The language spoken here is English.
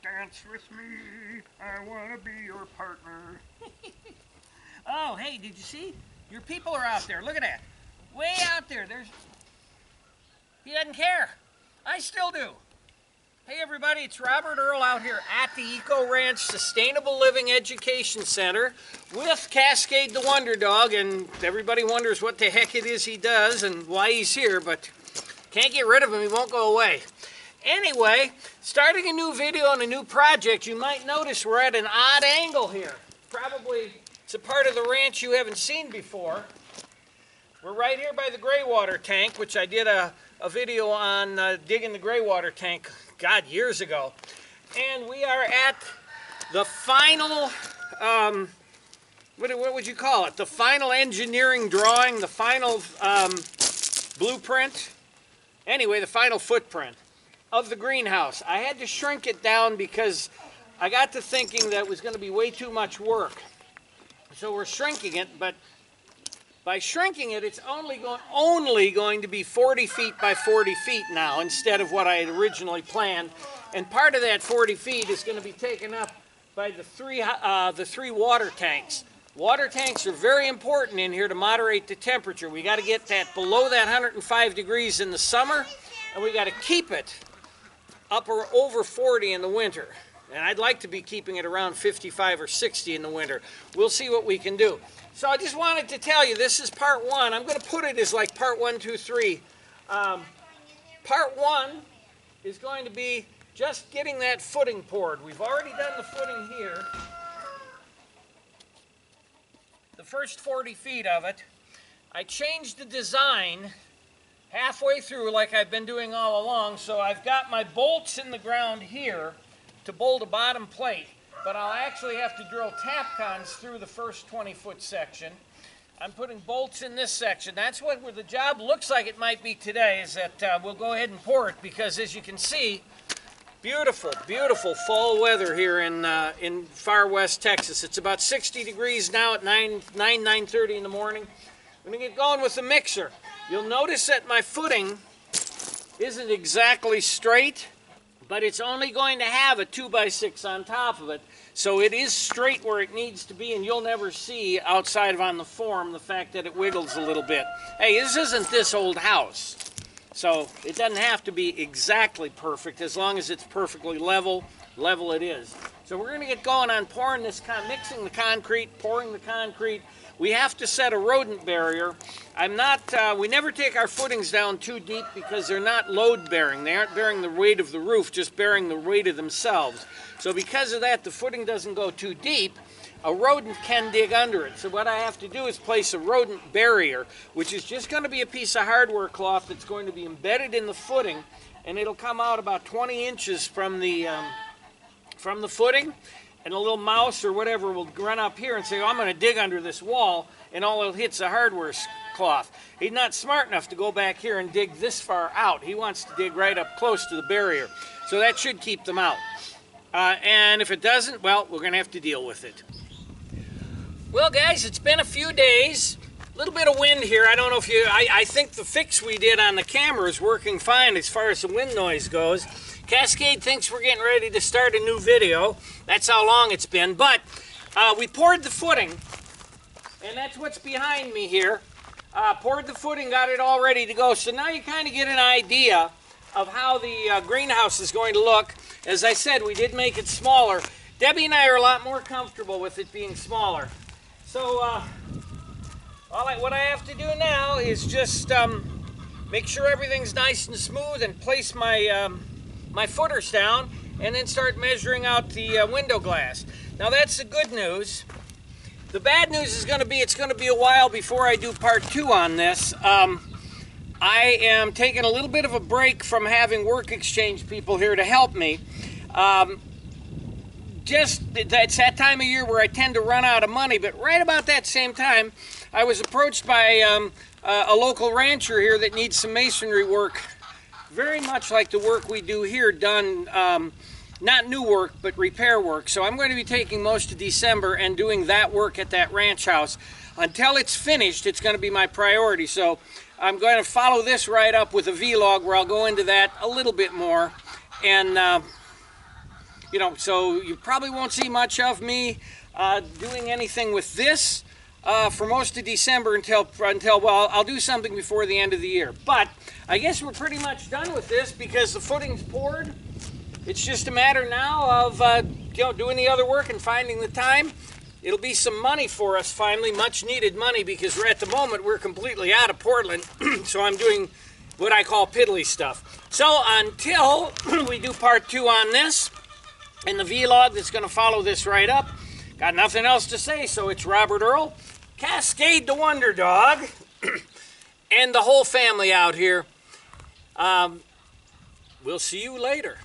dance with me, I want to be your partner. Oh, hey, did you see? Your people are out there. Look at that. Way out there. He doesn't care. I still do. Hey, everybody, it's Robert Earl out here at the Eco Ranch Sustainable Living Education Center with Cascade the Wonder Dog, and everybody wonders what the heck it is he does and why he's here, but can't get rid of him. He won't go away. Anyway, starting a new video on a new project, you might notice we're at an odd angle here. Probably it's a part of the ranch you haven't seen before. We're right here by the gray water tank, which I did a video on digging the gray water tank, God, years ago. And we are at the final, what would you call it? The final engineering drawing, the final blueprint. Anyway, the final footprint of the greenhouse. I had to shrink it down because I got to thinking that it was going to be way too much work. So we're shrinking it, but by shrinking it, it's only going to be 40 feet by 40 feet now instead of what I had originally planned. And part of that 40 feet is going to be taken up by the three water tanks. Water tanks are very important in here to moderate the temperature. We got to get that below that 105 degrees in the summer, and we got to keep it up or over 40 in the winter. And I'd like to be keeping it around 55 or 60 in the winter. We'll see what we can do. So I just wanted to tell you, this is part one. I'm going to put it as like part 1, 2, 3. Part one is going to be just getting that footing poured. We've already done the footing here. The first 40 feet of it. I changed the design halfway through like I've been doing all along. So I've got my bolts in the ground here to bolt a bottom plate. But I'll actually have to drill tapcons through the first 20-foot section. I'm putting bolts in this section. That's where the job looks like it might be today, is that we'll go ahead and pour it, because as you can see, beautiful, beautiful fall weather here in far west Texas. It's about 60 degrees now at 9:30 in the morning. I'm going to get going with the mixer. You'll notice that my footing isn't exactly straight, but it's only going to have a 2x6 on top of it. So it is straight where it needs to be, and you'll never see outside of on the form the fact that it wiggles a little bit. Hey, this isn't this old house. So it doesn't have to be exactly perfect. As long as it's perfectly level it is. So we're going to get going on pouring this, mixing the concrete, pouring the concrete. We have to set a rodent barrier. We never take our footings down too deep because they're not load bearing. They aren't bearing the weight of the roof, just bearing the weight of themselves. So because of that, the footing doesn't go too deep. A rodent can dig under it. So what I have to do is place a rodent barrier, which is just going to be a piece of hardware cloth that's going to be embedded in the footing, and it'll come out about 20 inches from the footing. And a little mouse or whatever will run up here and say, oh, I'm going to dig under this wall, and all it'll hit's a hardware cloth. He's not smart enough to go back here and dig this far out. He wants to dig right up close to the barrier. So that should keep them out. And if it doesn't, well, we're going to have to deal with it. Well, guys, it's been a few days. A little bit of wind here. I don't know if you... I think the fix we did on the camera is working fine as far as the wind noise goes. Cascade thinks we're getting ready to start a new video. That's how long it's been. But we poured the footing, and that's what's behind me here. Poured the footing, got it all ready to go. So now you kind of get an idea of how the greenhouse is going to look. As I said, we did make it smaller. Debbie and I are a lot more comfortable with it being smaller. So what I have to do now is just make sure everything's nice and smooth and place my footers down, and then start measuring out the window glass. Now that's the good news. The bad news is going to be it's going to be a while before I do part 2 on this. I am taking a little bit of a break from having work exchange people here to help me. It's that time of year where I tend to run out of money, but right about that same time, I was approached by a local rancher here that needs some masonry work, very much like the work we do here, done, not new work, but repair work. So I'm going to be taking most of December and doing that work at that ranch house. Until it's finished, it's going to be my priority. So I'm going to follow this right up with a vlog where I'll go into that a little bit more. And you know, so you probably won't see much of me doing anything with this for most of December until well, I'll do something before the end of the year. But I guess we're pretty much done with this because the footing's poured. It's just a matter now of you know, doing the other work and finding the time. It'll be some money for us finally, much needed money, because at the moment we're completely out of Portland. So I'm doing what I call piddly stuff. So until we do part 2 on this, and the vlog that's going to follow this right up, got nothing else to say. So it's Robert Earl, Cascade the Wonder Dog, and the whole family out here. We'll see you later.